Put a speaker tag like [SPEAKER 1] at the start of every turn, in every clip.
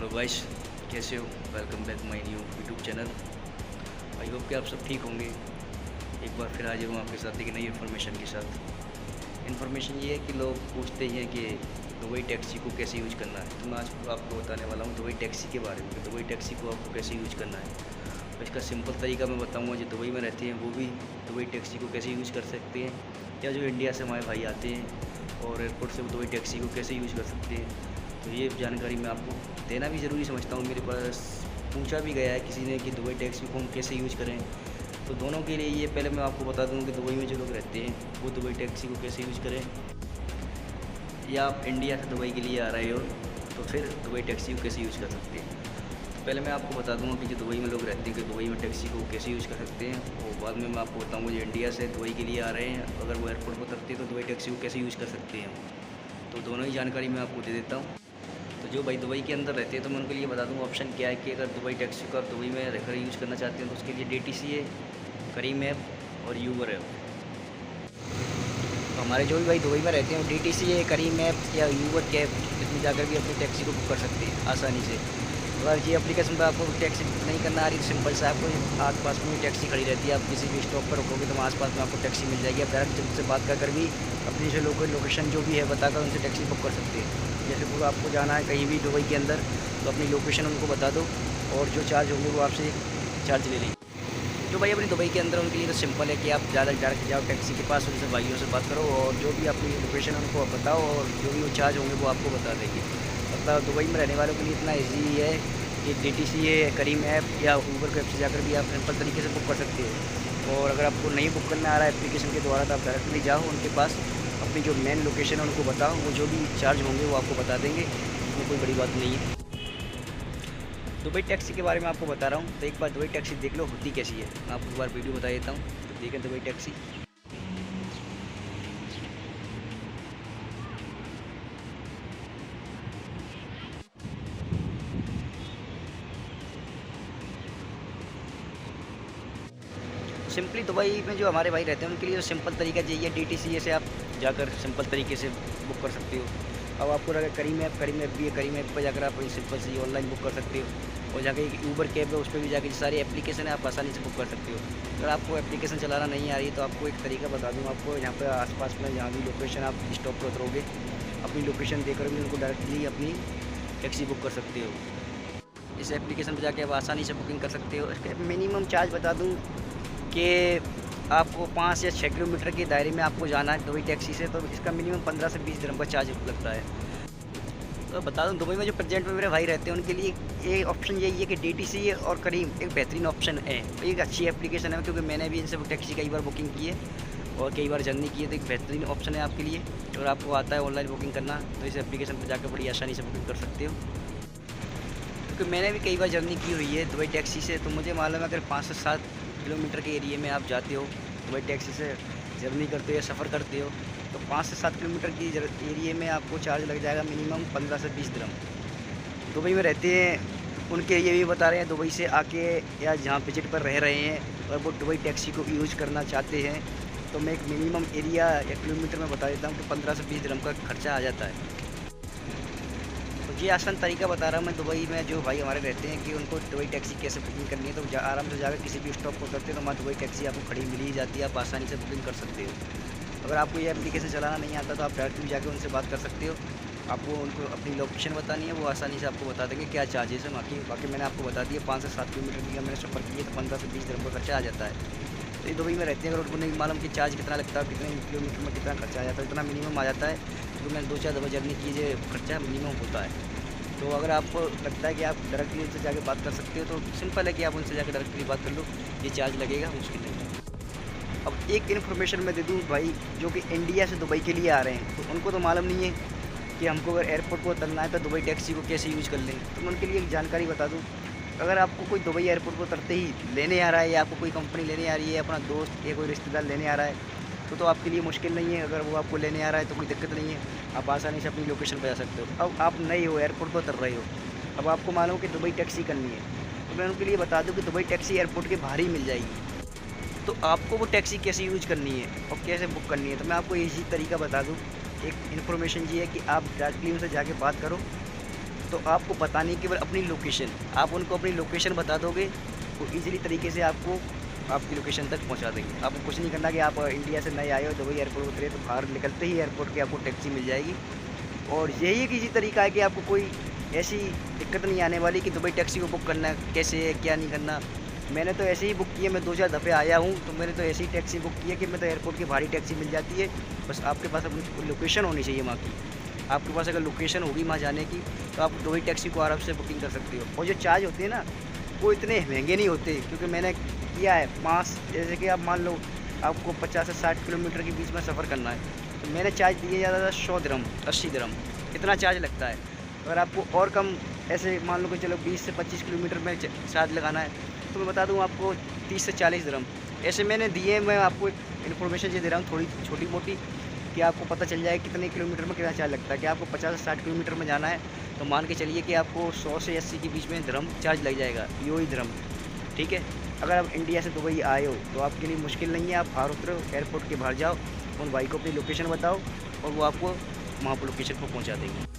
[SPEAKER 1] Hello guys, कैसे हो? Welcome back my new YouTube channel. I hope कि आप सब ठीक होंगे। एक बार फिर हाजिर हूँ आपके साथ एक नई इन्फॉर्मेशन के साथ। इन्फॉर्मेशन ये है कि लोग पूछते हैं कि दुबई टैक्सी को कैसे यूज करना है, तो मैं आज आपको बताने वाला हूँ दुबई टैक्सी के बारे में कि दुबई टैक्सी को आपको कैसे यूज करना है। तो इसका सिंपल तरीका मैं बताऊँगा। जो दुबई में रहते हैं वो भी दुबई टैक्सी को कैसे यूज कर सकते हैं, या जो इंडिया से हमारे भाई आते हैं और एयरपोर्ट से वो दुबई टैक्सी को कैसे यूज कर सकते हैं। तो ये जानकारी मैं आपको देना भी ज़रूरी समझता हूँ। मेरे पास पूछा भी गया है किसी ने कि दुबई टैक्सी को हम कैसे यूज़ करें। तो दोनों के लिए ये पहले मैं आपको बता दूँ कि दुबई में जो लोग रहते हैं वो दुबई टैक्सी को कैसे यूज़ करें, या आप इंडिया से दुबई के लिए आ रहे हो तो फिर दुबई टैक्सी को कैसे यूज़ कर सकते हैं। तो पहले मैं आपको बता दूँगा कि जो दुबई में लोग रहते हैं कि दुबई में टैक्सी को कैसे यूज़ कर सकते हैं, और बाद में मैं आपको बताऊँगा जो इंडिया से दुबई के लिए आ रहे हैं अगर वो एयरपोर्ट पर उतरते हैं तो दुबई टैक्सी को कैसे यूज़ कर सकते हैं। तो दोनों ही जानकारी मैं आपको दे देता हूँ। तो जो भाई दुबई के अंदर रहते हैं तो मैं उनके लिए बता दूँगा ऑप्शन क्या है कि अगर दुबई टैक्सी को आप दुबई में रहकर यूज़ करना चाहते हैं तो उसके लिए DTC है, करीम ऐप और यूबर ऐप। तो हमारे जो भी भाई दुबई में रहते हैं वो DTC है, करीम ऐप या यूबर कैब, इसमें जाकर भी अपनी टैक्सी को बुक कर सकते हैं आसानी से। अगर ये एप्लीकेशन पर आपको टैक्सी बुक नहीं करना आ रही तो सिंपल से आपको आस पास में टैक्सी खड़ी रहती है, आप किसी भी स्टॉप पर रुकोगे तो आस पास में आपको टैक्सी मिल जाएगी। आप डायरेक्ट उनसे बात कर भी अपनी जो लोकेशन जो भी है बताकर उनसे टैक्सी बुक कर सकते हैं। जैसे पूरा आपको जाना है कहीं भी दुबई के अंदर तो अपनी लोकेशन उनको बता दो और जो चार्ज होंगे वो आपसे चार्ज ले लेंगे। तो भाई अपनी दुबई के अंदर उनके लिए तो सिंपल है कि आप ज़्यादा डायरेक्ट जाओ टैक्सी के पास, उनसे भाइयों से बात करो और जो भी अपनी लोकेशन उनको बताओ और जो भी वो चार्ज होंगे वो आपको बता देंगे। मतलब दुबई में रहने वालों के लिए इतना ईजी है कि DTC है, करीम ऐप या ऊबर ऐप से जाकर भी आप सिंपल तरीके से बुक कर सकते हो। और अगर आपको नहीं बुक करना आ रहा है एप्लीकेशन के द्वारा तो आप डायरेक्टली जाओ उनके पास, अपनी जो मेन लोकेशन है उनको बताओ, वो जो भी चार्ज होंगे वो आपको बता देंगे। इसमें कोई बड़ी बात नहीं है। दुबई टैक्सी के बारे में आपको बता रहा हूँ, तो एक बार दुबई टैक्सी देख लो होती कैसी है। मैं आपको एक बार वीडियो बता देता हूँ, तो देखें दुबई टैक्सी। सिंपली दुबई में जो हमारे भाई रहते हैं उनके लिए तो सिंपल तरीका यही है, DTC से आप जाकर सिंपल तरीके से बुक कर सकते हो। अब आपको अगर करीम ऐप भी है, करीम ऐप पर जाकर आप सिंपल से ऑनलाइन बुक कर सकते हो। और जाके ऊबर कैब है उस पर भी जाकर सारी एप्लीकेशन है आप आसानी से बुक कर सकते हो। अगर आपको एप्लीकेशन चलाना नहीं आ रही तो आपको एक तरीका बता दूँ आपको, यहाँ पर आसपास में जहाँ भी लोकेशन आप स्टॉप पर उतरोगे अपनी लोकेशन देकर भी उनको डायरेक्टली अपनी टैक्सी बुक कर सकते हो। इस एप्लीकेशन पर जाके आप आसानी से बुकिंग कर सकते हो। इसके मिनिमम चार्ज बता दूँ कि आपको 5 या 6 किलोमीटर के दायरे में आपको जाना है दुबई टैक्सी से, तो इसका मिनिमम 15 से 20 दिरहम का चार्ज लगता है। तो बता दूं दुबई में जो प्रेजेंट में मेरे भाई रहते हैं उनके लिए ये ऑप्शन यही है कि DTC और करीम एक बेहतरीन ऑप्शन है, एक अच्छी एप्लीकेशन है, क्योंकि मैंने भी इनसे टैक्सी कई बार बुकिंग की है और कई बार जर्नी की है। तो एक बेहतरीन ऑप्शन है आपके लिए। अगर आपको आता है ऑनलाइन बुकिंग करना तो इस एप्लीकेशन पर जाकर बड़ी आसानी से बुकिंग कर सकते हो। क्योंकि मैंने भी कई बार जर्नी की हुई है दुबई टैक्सी से, तो मुझे मालूम है अगर 5 से 7 किलोमीटर के एरिए में आप जाते हो दुबई टैक्सी से जर्नी करते हो या सफ़र करते हो तो 5 से 7 किलोमीटर की एरिए में आपको चार्ज लग जाएगा मिनिमम 15 से 20 दिरहम। दुबई में रहते हैं उनके लिए भी बता रहे हैं, दुबई से आके या जहाँ विजिट पर रह रहे हैं और वो दुबई टैक्सी को यूज़ करना चाहते हैं तो मैं एक मिनिमम एरिया या किलोमीटर में बता देता हूँ कि 15 से 20 दिरहम का खर्चा आ जाता है। ये आसान तरीका बता रहा हूँ मैं दुबई में जो भाई हमारे रहते हैं कि उनको दुबई टैक्सी कैसे बुकिंग करनी है। तो आराम से जाकर किसी भी स्टॉप पर उतरते हैं तो वहाँ दुबई टैक्सी आपको खड़ी मिल ही जाती है, आप आसानी से बुकिंग कर सकते हो। अगर आपको ये एप्लीकेशन चलाना नहीं आता तो आप डायरेक्टली जाकर उनसे बात कर सकते हो। आपको उनको अपनी लोकेशन बतानी है, वो आसानी से आपको बता देंगे क्या चार्जेस है। बाकी मैंने आपको बता दिया 5 से 7 किलोमीटर की मैंने सफ़र की है तो 15 से 20 दिरहम का खर्चा आ जाता है। तो ये दुबई में रहते हैं, अगर उनको नहीं मालूम कि चार्ज कितना लगता है, कितने किलोमीटर में कितना खर्चा आ जाता है, इतना मिनिमम आ जाता है। तो मैंने 2-4 दफ़ा जर्नी की जो खर्चा मिनिमम होता है। तो अगर आपको लगता है कि आप डायरेक्टली उनसे जाकर बात कर सकते हो तो सिंपल है कि आप उनसे जाकर डायरेक्टली बात कर लो, ये चार्ज लगेगा मुश्किल नहीं। अब एक इन्फॉर्मेशन मैं दे दूँ भाई जो कि इंडिया से दुबई के लिए आ रहे हैं तो उनको तो मालूम नहीं है कि हमको अगर एयरपोर्ट को उतरना है तो दुबई टैक्सी को कैसे यूज़ कर लें। तो मैं उनके लिए एक जानकारी बता दूँ, अगर आपको कोई दुबई एयरपोर्ट पर उतरते ही लेने आ रहा है या आपको कोई कंपनी लेने आ रही है, अपना दोस्त या कोई रिश्तेदार लेने आ रहा है तो आपके लिए मुश्किल नहीं है। अगर वो आपको लेने आ रहा है तो कोई दिक्कत नहीं है, आप आसानी से अपनी लोकेशन पर जा सकते हो। अब आप नए हो, एयरपोर्ट पर उतर रहे हो, अब आपको मालूम कि दुबई टैक्सी करनी है तो मैं उनके लिए बता दूं कि दुबई टैक्सी एयरपोर्ट के बाहर ही मिल जाएगी। तो आपको वो टैक्सी कैसे यूज करनी है और कैसे बुक करनी है तो मैं आपको इसी तरीका बता दूँ। एक इन्फॉर्मेशन ये है कि आप डायरेक्टली उनसे जाके बात करो तो आपको बताने केवल अपनी लोकेशन, आप उनको अपनी लोकेशन बता दोगे तो ईज़िली तरीके से आपको आपकी लोकेशन तक पहुंचा देंगे। आपको कुछ नहीं करना कि आप इंडिया से नए आए हो, दुबई एयरपोर्ट उतरे तो बाहर निकलते ही एयरपोर्ट के आपको टैक्सी मिल जाएगी। और यही एक ईज़ी तरीका है कि आपको कोई ऐसी दिक्कत नहीं आने वाली कि दुबई टैक्सी को बुक करना कैसे है, क्या नहीं करना। मैंने तो ऐसे ही बुक किया, मैं 2-4 दफ़े आया हूँ, तो मैंने तो ऐसी ही टैक्सी बुक की है कि मैं तो एयरपोर्ट की भारी टैक्सी मिल जाती है। बस आपके पास अपनी लोकेशन होनी चाहिए वहाँ की। आपके पास अगर लोकेशन होगी वहाँ जाने की तो आप दुबई टैक्सी को आराम से बुकिंग कर सकते हो। और जो चार्ज होते हैं ना, वो इतने महंगे नहीं होते, क्योंकि मैंने किया है पास, जैसे कि आप मान लो आपको 50 से 60 किलोमीटर के बीच में सफ़र करना है, तो मैंने चार्ज दिए ज़्यादा 100 दिरहम, 80 दिरहम, इतना चार्ज लगता है। अगर आपको और कम ऐसे मान लो कि चलो 20 से 25 किलोमीटर में चार्ज लगाना है, तो मैं बता दूँ आपको 30 से 40 दिरहम ऐसे मैंने दिए। मैं आपको इन्फॉर्मेशन दे रहा हूँ थोड़ी छोटी मोटी, कि आपको पता चल जाए कितने किलोमीटर में कितना चार्ज लगता है। कि आपको 50 से 60 किलोमीटर में जाना है तो मान के चलिए कि आपको 100 से 80 के बीच में दिरहम चार्ज लग जाएगा, यूएई दिरहम, ठीक है। अगर आप इंडिया से दुबई आए हो तो आपके लिए मुश्किल नहीं है, आप बाहर उतरो, एयरपोर्ट के बाहर जाओ, उन भाई को अपनी लोकेशन बताओ और वो आपको वहाँ पर लोकेशन पर पहुँचा देंगे।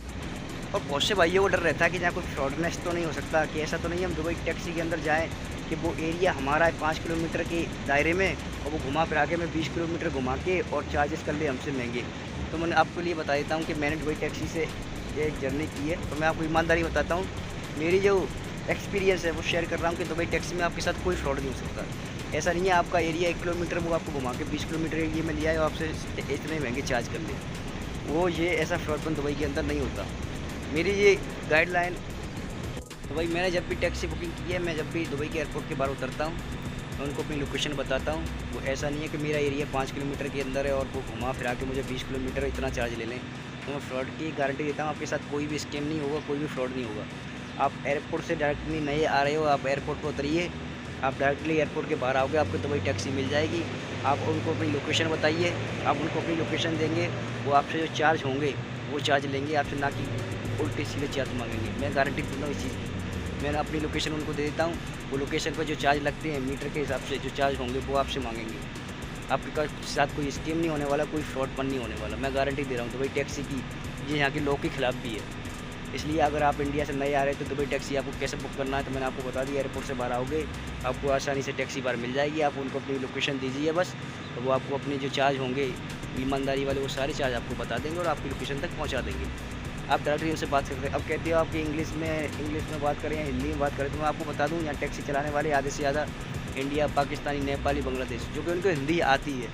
[SPEAKER 1] और बहुत से भाइयों को डर रहता है कि जहाँ कोई फ्रॉडनेस तो नहीं हो सकता, कि ऐसा तो नहीं हम दुबई टैक्सी के अंदर जाएँ कि वो एरिया हमारा है 5 किलोमीटर के दायरे में और वो घुमा फिरा के मैं 20 किलोमीटर घुमा के और चार्जेस कर ले हमसे महंगे। तो मैंने आपको लिए बता देता हूँ कि मैंने दुबई टैक्सी से ये जर्नी की है, तो मैं आपको ईमानदारी बताता हूँ, मेरी जो एक्सपीरियंस है वो शेयर कर रहा हूँ कि दुबई टैक्सी में आपके साथ कोई फ्रॉड नहीं हो सकता। ऐसा नहीं है आपका एरिया 1 किलोमीटर वो आपको घुमा के 20 किलोमीटर एरिया में लिया है और आपसे इतने महंगे चार्ज कर ले, वो ये ऐसा फ्रॉडपन दुबई के अंदर नहीं होता। मेरी ये गाइडलाइन, तो भाई मैंने जब भी टैक्सी बुकिंग की है, मैं जब भी दुबई के एयरपोर्ट के बाहर उतरता हूँ मैं उनको अपनी लोकेशन बताता हूँ। वो ऐसा नहीं है कि मेरा एरिया 5 किलोमीटर के अंदर है और वो घुमा फिरा के मुझे 20 किलोमीटर इतना चार्ज ले लें, तो मैं फ्रॉड की गारंटी देता हूँ आपके साथ कोई भी स्कैम नहीं होगा, कोई भी फ्रॉड नहीं होगा। आप एयरपोर्ट से डायरेक्टली नए आ रहे हो, आप एयरपोर्ट पर उतरिए, आप डायरेक्टली एयरपोर्ट के बाहर आओगे, आपको दुबई टैक्सी मिल जाएगी। आप उनको अपनी लोकेशन बताइए, आप उनको अपनी लोकेशन देंगे, वो आपसे जो चार्ज होंगे वो चार्ज लेंगे आपसे, ना कि उल्टे सीधे चार्ज मांगेंगे। मैं गारंटी देता हूँ इस चीज़ की। मैंने अपनी लोकेशन उनको दे देता हूँ, वो लोकेशन पर जो चार्ज लगते हैं मीटर के हिसाब से जो चार्ज होंगे वो आपसे मांगेंगे। आपके साथ कोई स्कीम नहीं होने वाला, कोई फ्रॉडपन नहीं होने वाला, मैं गारंटी दे रहा हूँ। दुबई टैक्सी की ये यहाँ के लॉ के खिलाफ भी है। इसलिए अगर आप इंडिया से नए आ रहे हैं तो दुबई टैक्सी आपको कैसे बुक करना है तो मैंने आपको बता दिया। एयरपोर्ट से बाहर आओगे आपको आसानी से टैक्सी बाहर मिल जाएगी, आप उनको अपनी लोकेशन दीजिए बस, तो वो आपको अपने जो चार्ज होंगे ईमानदारी वाले वो सारे चार्ज आपको बता देंगे और आपकी लोकेशन तक पहुँचा देंगे। आप डायरेक्टली उनसे बात करते हैं। अब कहते हो आपकी इंग्लिश में बात करें या हिंदी में बात करें, तो मैं आपको बता दूं यहाँ टैक्सी चलाने वाले आधे से ज़्यादा इंडिया, पाकिस्तानी, नेपाली, बांग्लादेश, जो कि उनको हिंदी आती है।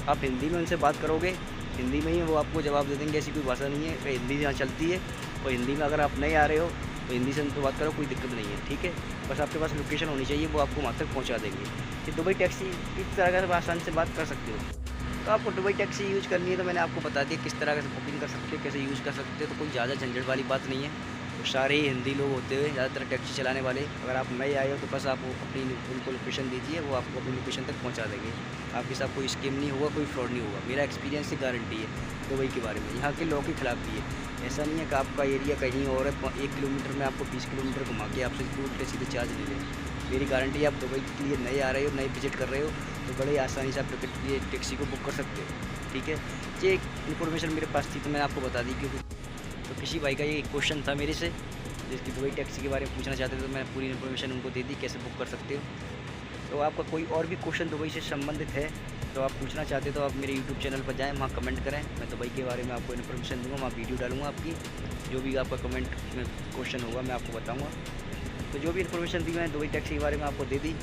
[SPEAKER 1] आप हिंदी में उनसे बात करोगे, हिंदी में ही वो आपको जवाब दे देंगे। ऐसी कोई भाषा नहीं है कि हिंदी यहाँ चलती है, और हिंदी में अगर आप नए आ रहे हो तो हिंदी से उनसे बात करो, कोई दिक्कत नहीं है, ठीक है। बस आपके पास लोकेशन होनी चाहिए, वो आपको वहाँ तक पहुँचा देंगे। कि दुबई टैक्सी किस तरह से आसानी से बात कर सकते हो। तो आपको दुबई टैक्सी यूज़ करनी है तो मैंने आपको बता दिया किस तरह से बुकिंग कर सकते हो, कैसे यूज़ कर सकते हो। तो कोई ज़्यादा झंझट वाली बात नहीं है, तो सारे ही हिंदी लोग होते हुए ज़्यादातर टैक्सी चलाने वाले। अगर आप नए आए हो तो बस आप अपनी उनको लोकेशन दीजिए, वो आपको अपनी लोकेशन तक पहुंचा देंगे। आपके साथ कोई स्कीम नहीं होगा, कोई फ्रॉड नहीं होगा। मेरा एक्सपीरियंस से गारंटी है दुबई के बारे में। यहाँ के लॉ के खिलाफ भी है। ऐसा नहीं है कि आपका एरिया कहीं और है, 1 किलोमीटर में आपको 20 किलोमीटर घुमा के आपसे उल्टे सीधे चार्ज ले लें। मेरी गारंटी है, आप दुबई के लिए नए आ रहे हो, नए विजिट कर रहे हो, तो बड़े आसानी से आप ये टैक्सी को बुक कर सकते हो, ठीक है। ये एक इन्फॉर्मेशन मेरे पास थी तो मैंने आपको बता दी। क्योंकि तो किसी भाई का ये क्वेश्चन था मेरे से जिसकी दुबई टैक्सी के बारे में पूछना चाहते थे, तो मैंने पूरी इन्फॉर्मेशन उनको दे दी कैसे बुक कर सकते हो। तो आपका कोई और भी क्वेश्चन दुबई से संबंधित है तो आप पूछना चाहते तो आप मेरे यूट्यूब चैनल पर जाएँ, वहाँ कमेंट करें। मैं दुबई के बारे में आपको इन्फॉर्मेशन दूँगा, वहाँ वीडियो डालूँगा आपकी। जो भी आपका कमेंट में क्वेश्चन होगा मैं आपको बताऊँगा। तो जो भी इन्फॉर्मेशन दी मैंने दुबई टैक्सी के बारे में आपको दे दी।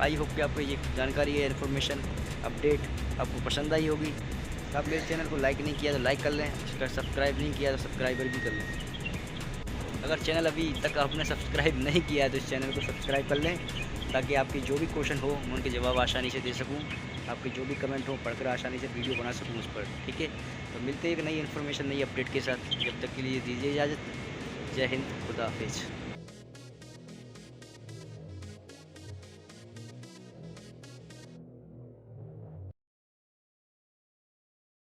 [SPEAKER 1] आई होप कि आपको ये जानकारी है, इन्फॉर्मेशन अपडेट आपको पसंद आई होगी। तो आप मेरे चैनल को लाइक नहीं किया तो लाइक कर लें, अगर सब्सक्राइब नहीं किया तो सब्सक्राइबर भी कर लें। अगर चैनल अभी तक आपने सब्सक्राइब नहीं किया है तो इस चैनल को सब्सक्राइब कर लें, ताकि आपके जो भी क्वेश्चन हो मैं उनके जवाब आसानी से दे सकूं। आपके जो भी कमेंट हो पढ़कर आसानी से वीडियो बना सकूं उस पर, ठीक है। तो मिलते हैं एक नई इन्फॉर्मेशन, नई अपडेट के साथ। जब तक के लिए दीजिए इजाज़त। जय हिंद, खुदा हाफिज़।